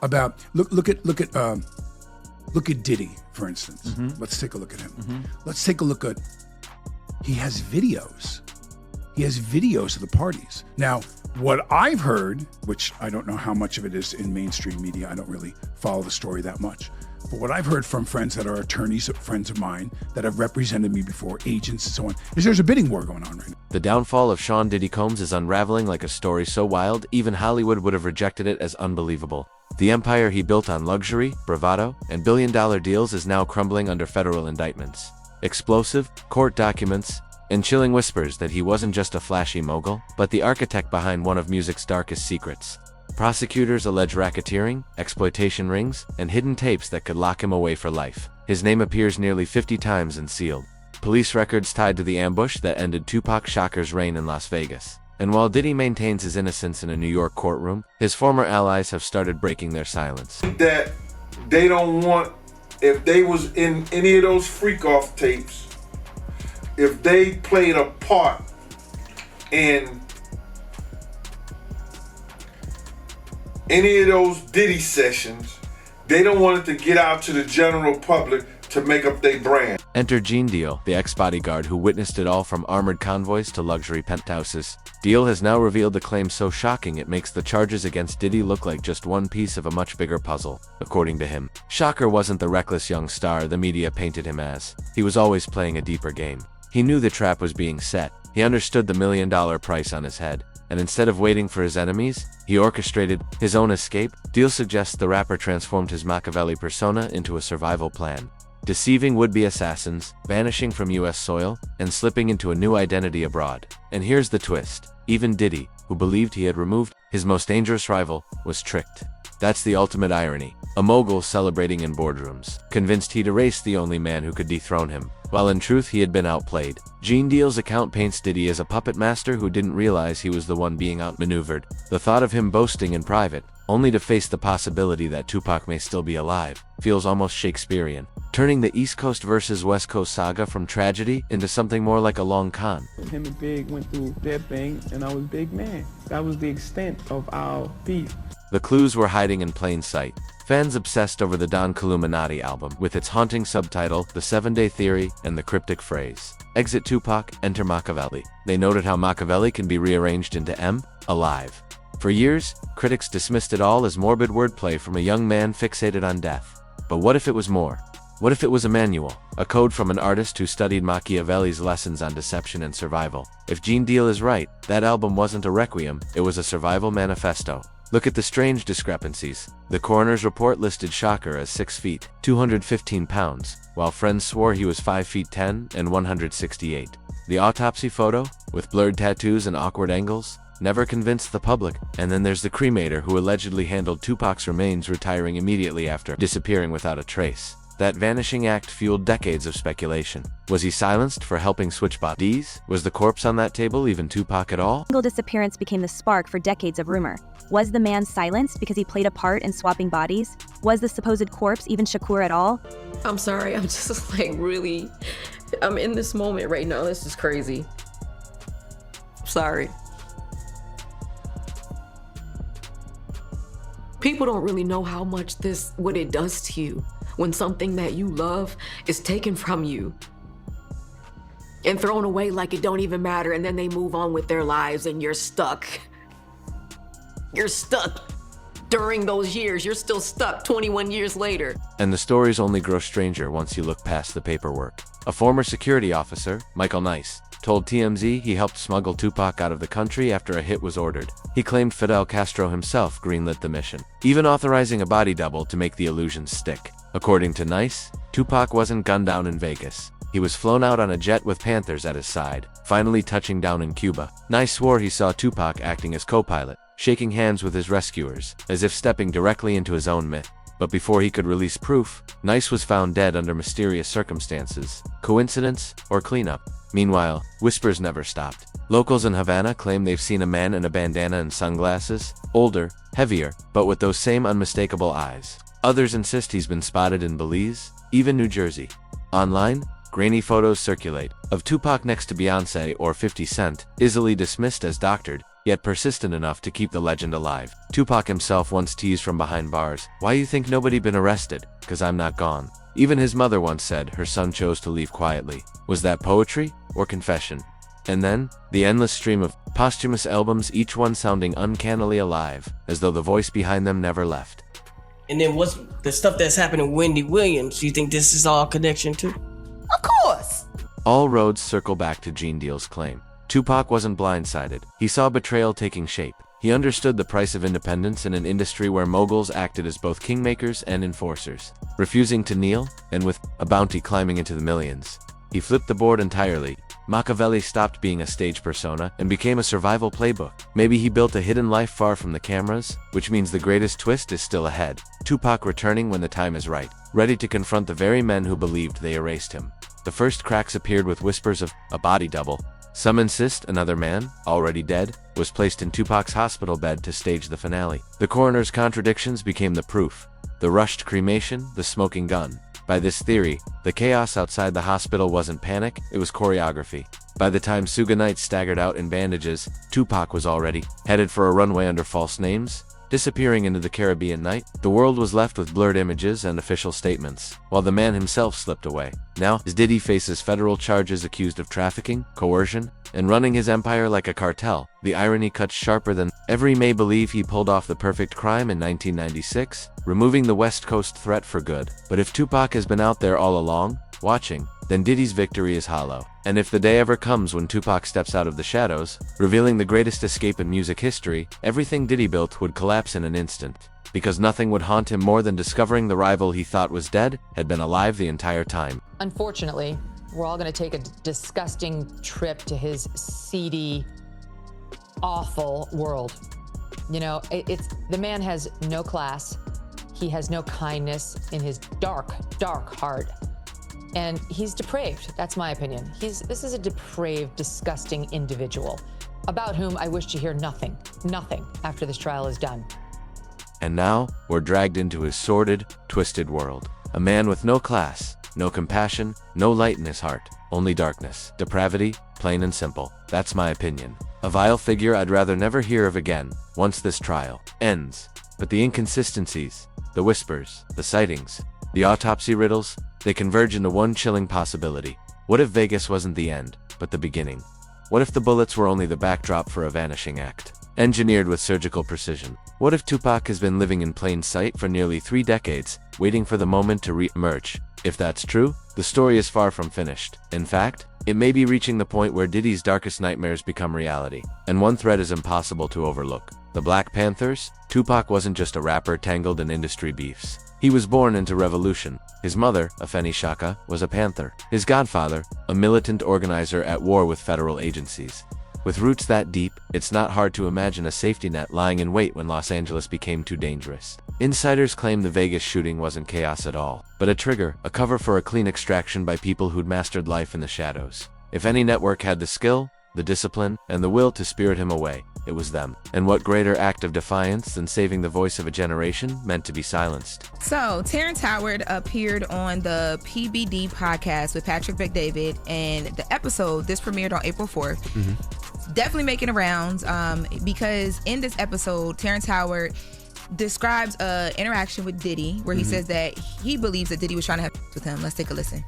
about look at Diddy, for instance. Let's take a look at him. Let's take a look at, he has videos. He has videos of the parties. Now, what I've heard, which I don't know how much of it is in mainstream media, I don't really follow the story that much, but what I've heard from friends that are attorneys, friends of mine that have represented me before, agents and so on, is there's a bidding war going on right now. The downfall of Sean Diddy Combs is unraveling like a story so wild, even Hollywood would have rejected it as unbelievable. The empire he built on luxury, bravado, and billion-dollar deals is now crumbling under federal indictments. Explosive, court documents, and chilling whispers that he wasn't just a flashy mogul, but the architect behind one of music's darkest secrets. Prosecutors allege racketeering, exploitation rings, and hidden tapes that could lock him away for life. His name appears nearly 50 times in sealed police records tied to the ambush that ended Tupac Shakur's reign in Las Vegas. And while Diddy maintains his innocence in a New York courtroom, his former allies have started breaking their silence. That they don't want, if they was in any of those freak-off tapes, if they played a part in any of those Diddy sessions, they don't want it to get out to the general public to make up their brand. Enter Gene Deal, the ex-bodyguard who witnessed it all from armored convoys to luxury penthouses. Deal has now revealed the claim so shocking it makes the charges against Diddy look like just one piece of a much bigger puzzle. According to him, Shakur wasn't the reckless young star the media painted him as. He was always playing a deeper game. He knew the trap was being set. He understood the $1 million price on his head. And instead of waiting for his enemies, he orchestrated his own escape. Deal suggests the rapper transformed his Makaveli persona into a survival plan, deceiving would-be assassins, vanishing from US soil, and slipping into a new identity abroad. And here's the twist. Even Diddy, who believed he had removed his most dangerous rival, was tricked. That's the ultimate irony. A mogul celebrating in boardrooms, convinced he'd erased the only man who could dethrone him, while in truth he had been outplayed. Gene Deal's account paints Diddy as a puppet master who didn't realize he was the one being outmaneuvered. The thought of him boasting in private, only to face the possibility that Tupac may still be alive, feels almost Shakespearean, turning the East Coast versus West Coast saga from tragedy into something more like a long con. Him and Big went through their thing, and I was Big Man. That was the extent of our beef. The clues were hiding in plain sight. Fans obsessed over the Don Illuminati album, with its haunting subtitle, The 7-Day Theory, and the cryptic phrase, Exit Tupac, Enter Makaveli. They noted how Makaveli can be rearranged into M, alive. For years, critics dismissed it all as morbid wordplay from a young man fixated on death. But what if it was more? What if it was a manual, a code from an artist who studied Machiavelli's lessons on deception and survival? If Gene Deal is right, that album wasn't a requiem, it was a survival manifesto. Look at the strange discrepancies. The coroner's report listed Shakur as 6 feet, 215 pounds, while friends swore he was 5 feet 10 and 168. The autopsy photo, with blurred tattoos and awkward angles, never convinced the public. And then there's the cremator who allegedly handled Tupac's remains, retiring immediately after disappearing without a trace. That vanishing act fueled decades of speculation. Was he silenced for helping switch bodies? Was the corpse on that table even Tupac at all? Single disappearance became the spark for decades of rumor. Was the man silenced because he played a part in swapping bodies? Was the supposed corpse even Shakur at all? I'm sorry, I'm just like really, I'm in this moment right now. This is crazy. Sorry. People don't really know how much what it does to you when something that you love is taken from you and thrown away like it don't even matter, and then they move on with their lives and you're stuck. You're stuck during those years. You're still stuck 21 years later. And the stories only grow stranger once you look past the paperwork. A former security officer, Michael Nice, told TMZ he helped smuggle Tupac out of the country after a hit was ordered. He claimed Fidel Castro himself greenlit the mission, even authorizing a body double to make the illusion stick. According to Nice, Tupac wasn't gunned down in Vegas. He was flown out on a jet with Panthers at his side, finally touching down in Cuba. Nice swore he saw Tupac acting as co-pilot, shaking hands with his rescuers, as if stepping directly into his own myth. But before he could release proof, Nice was found dead under mysterious circumstances. Coincidence or cleanup? Meanwhile, whispers never stopped. Locals in Havana claim they've seen a man in a bandana and sunglasses, older, heavier, but with those same unmistakable eyes. Others insist he's been spotted in Belize, even New Jersey. Online, grainy photos circulate of Tupac next to Beyonce or 50 Cent, easily dismissed as doctored. yet persistent enough to keep the legend alive. Tupac himself once teased from behind bars, "Why you think nobody been arrested? 'Cause I'm not gone." Even his mother once said her son chose to leave quietly. Was that poetry or confession? And then, the endless stream of posthumous albums, each one sounding uncannily alive, as though the voice behind them never left. And then what's the stuff that's happening with Wendy Williams? You think this is all connection to? Of course. All roads circle back to Gene Deal's claim. Tupac wasn't blindsided. He saw betrayal taking shape. He understood the price of independence in an industry where moguls acted as both kingmakers and enforcers. Refusing to kneel, and with a bounty climbing into the millions, he flipped the board entirely. Makaveli stopped being a stage persona and became a survival playbook. Maybe he built a hidden life far from the cameras, which means the greatest twist is still ahead. Tupac returning when the time is right, ready to confront the very men who believed they erased him. The first cracks appeared with whispers of a body double. Some insist another man, already dead, was placed in Tupac's hospital bed to stage the finale. The coroner's contradictions became the proof. The rushed cremation, the smoking gun. By this theory, the chaos outside the hospital wasn't panic, it was choreography. By the time Suge Knight staggered out in bandages, Tupac was already headed for a runway under false names, disappearing into the Caribbean night. The world was left with blurred images and official statements, while the man himself slipped away. Now, as Diddy faces federal charges accused of trafficking, coercion, and running his empire like a cartel, the irony cuts sharper than ever. May believe he pulled off the perfect crime in 1996, removing the West Coast threat for good. But if Tupac has been out there all along, watching, then Diddy's victory is hollow. And if the day ever comes when Tupac steps out of the shadows, revealing the greatest escape in music history, everything Diddy built would collapse in an instant. Because nothing would haunt him more than discovering the rival he thought was dead had been alive the entire time. Unfortunately, we're all going to take a disgusting trip to his seedy, awful world. You know, the man has no class. He has no kindness in his dark, dark heart. And he's depraved. That's my opinion. This is a depraved, disgusting individual about whom I wish to hear nothing after this trial is done. And now, we're dragged into his sordid, twisted world. A man with no class, no compassion, no light in his heart, only darkness, depravity, plain and simple. That's my opinion. A vile figure I'd rather never hear of again once this trial ends. But the inconsistencies, the whispers, the sightings, the autopsy riddles, they converge into one chilling possibility. What if Vegas wasn't the end, but the beginning? What if the bullets were only the backdrop for a vanishing act, engineered with surgical precision? What if Tupac has been living in plain sight for nearly 3 decades, waiting for the moment to re-emerge? If that's true, the story is far from finished. In fact, it may be reaching the point where Diddy's darkest nightmares become reality. And one thread is impossible to overlook. The Black Panthers? Tupac wasn't just a rapper tangled in industry beefs. He was born into revolution. His mother, Afeni Shaka, was a Panther. His godfather, a militant organizer at war with federal agencies. With roots that deep, it's not hard to imagine a safety net lying in wait when Los Angeles became too dangerous. Insiders claim the Vegas shooting wasn't chaos at all, but a trigger, a cover for a clean extraction by people who'd mastered life in the shadows. If any network had the skill, the discipline, and the will to spirit him away, it was them. And what greater act of defiance than saving the voice of a generation meant to be silenced? So, Terrence Howard appeared on the PBD podcast with Patrick Bet-David, and the episode, this premiered on April 4th. Definitely making the rounds because in this episode, Terrence Howard describes an interaction with Diddy where he says that he believes that Diddy was trying to have with him. Let's take a listen.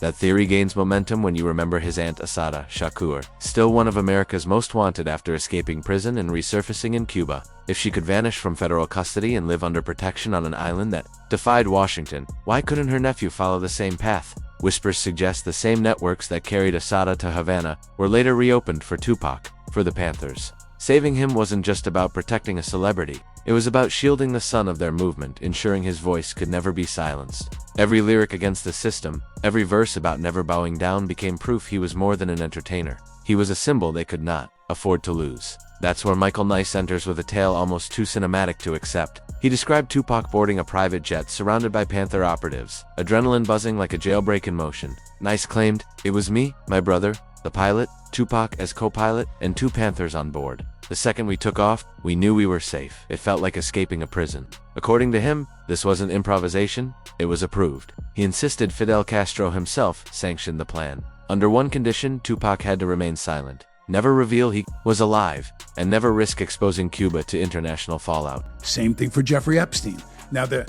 That theory gains momentum when you remember his aunt Assata Shakur, still one of America's most wanted after escaping prison and resurfacing in Cuba. If she could vanish from federal custody and live under protection on an island that defied Washington, why couldn't her nephew follow the same path? Whispers suggest the same networks that carried Assata to Havana were later reopened for Tupac, for the Panthers. Saving him wasn't just about protecting a celebrity. It was about shielding the son of their movement, ensuring his voice could never be silenced. Every lyric against the system, every verse about never bowing down became proof he was more than an entertainer. He was a symbol they could not afford to lose. That's where Michael Nice enters with a tale almost too cinematic to accept. He described Tupac boarding a private jet surrounded by Panther operatives, adrenaline buzzing like a jailbreak in motion. Nice claimed, "It was me, my brother, the pilot, Tupac as co-pilot, and 2 Panthers on board. The second we took off, we knew we were safe. It felt like escaping a prison." According to him, this wasn't improvisation, it was approved. He insisted Fidel Castro himself sanctioned the plan. Under one condition, Tupac had to remain silent. never reveal he was alive, and never risk exposing Cuba to international fallout. Same thing for Jeffrey Epstein. Now, the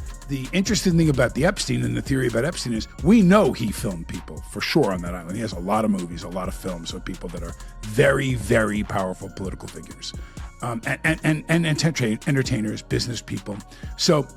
interesting thing about the Epstein and the theory about Epstein is we know he filmed people for sure on that island. He has a lot of movies, a lot of films of people that are very, very powerful political figures, and entertainers, business people. So,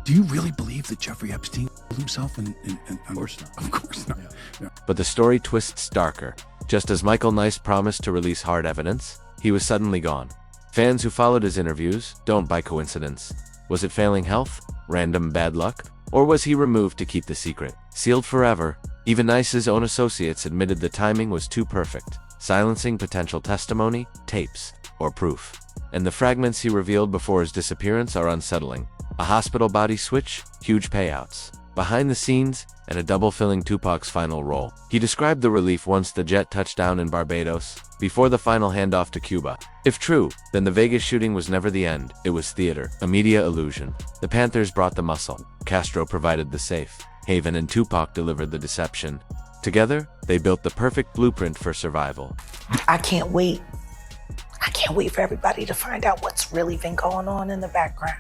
do you really believe that Jeffrey Epstein killed himself? Of course not. Of course not. No. But the story twists darker. Just as Michael Nice promised to release hard evidence, he was suddenly gone. Fans who followed his interviews don't by coincidence. Was it failing health? Random bad luck? Or was he removed to keep the secret? Sealed forever? Even Nice's own associates admitted the timing was too perfect, silencing potential testimony, tapes, or proof. And the fragments he revealed before his disappearance are unsettling. A hospital body switch, huge payouts. Behind the scenes, and a double filling Tupac's final role. He described the relief once the jet touched down in Barbados, before the final handoff to Cuba. If true, then the Vegas shooting was never the end. It was theater, a media illusion. The Panthers brought the muscle. Castro provided the safe haven, and Tupac delivered the deception. Together, they built the perfect blueprint for survival. I can't wait. I can't wait for everybody to find out what's really been going on in the background.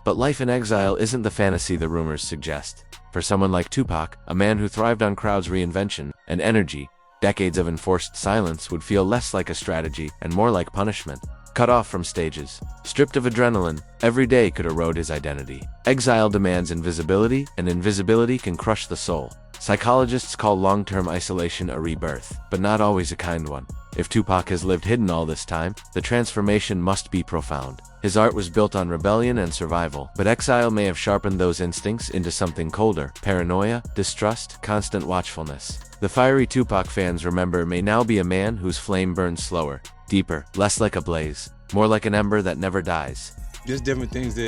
But life in exile isn't the fantasy the rumors suggest. For someone like Tupac, a man who thrived on crowds' reinvention and energy, decades of enforced silence would feel less like a strategy and more like punishment. Cut off from stages, stripped of adrenaline, every day could erode his identity. Exile demands invisibility, and invisibility can crush the soul. Psychologists call long-term isolation a rebirth, but not always a kind one. If Tupac has lived hidden all this time, the transformation must be profound. His art was built on rebellion and survival, but exile may have sharpened those instincts into something colder: paranoia, distrust, constant watchfulness. The fiery Tupac fans remember may now be a man whose flame burns slower, deeper, less like a blaze, more like an ember that never dies. Just different things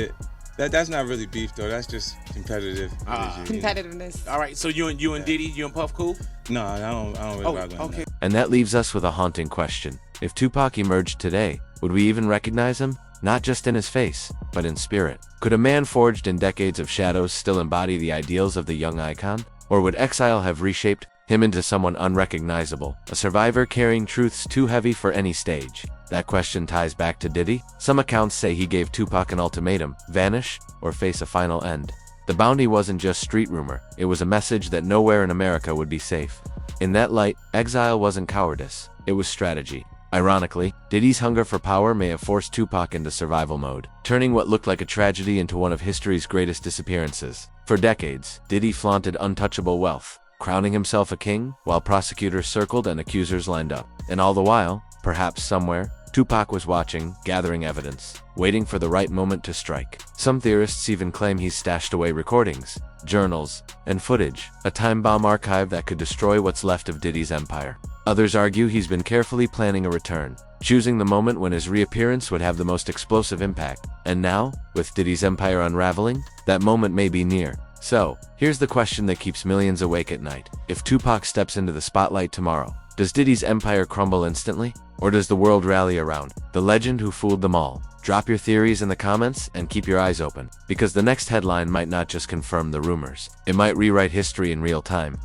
that's not really beef though. That's just competitive. Competitiveness. All right. So you and Diddy, you and Puff cool? No, I don't really rock with him. Okay. And that leaves us with a haunting question. If Tupac emerged today, would we even recognize him? Not just in his face, but in spirit. Could a man forged in decades of shadows still embody the ideals of the young icon? Or would exile have reshaped him into someone unrecognizable, a survivor carrying truths too heavy for any stage? That question ties back to Diddy. Some accounts say he gave Tupac an ultimatum: vanish or face a final end. The bounty wasn't just street rumor, it was a message that nowhere in America would be safe. In that light, exile wasn't cowardice, it was strategy. Ironically, Diddy's hunger for power may have forced Tupac into survival mode, turning what looked like a tragedy into one of history's greatest disappearances. For decades, Diddy flaunted untouchable wealth, crowning himself a king, while prosecutors circled and accusers lined up. And all the while, perhaps somewhere, Tupac was watching, gathering evidence, waiting for the right moment to strike. Some theorists even claim he's stashed away recordings, journals, and footage, a time bomb archive that could destroy what's left of Diddy's empire. Others argue he's been carefully planning a return, choosing the moment when his reappearance would have the most explosive impact. And now, with Diddy's empire unraveling, that moment may be near. So, here's the question that keeps millions awake at night. If Tupac steps into the spotlight tomorrow, does Diddy's empire crumble instantly? Or does the world rally around the legend who fooled them all? Drop your theories in the comments and keep your eyes open, because the next headline might not just confirm the rumors. It might rewrite history in real time.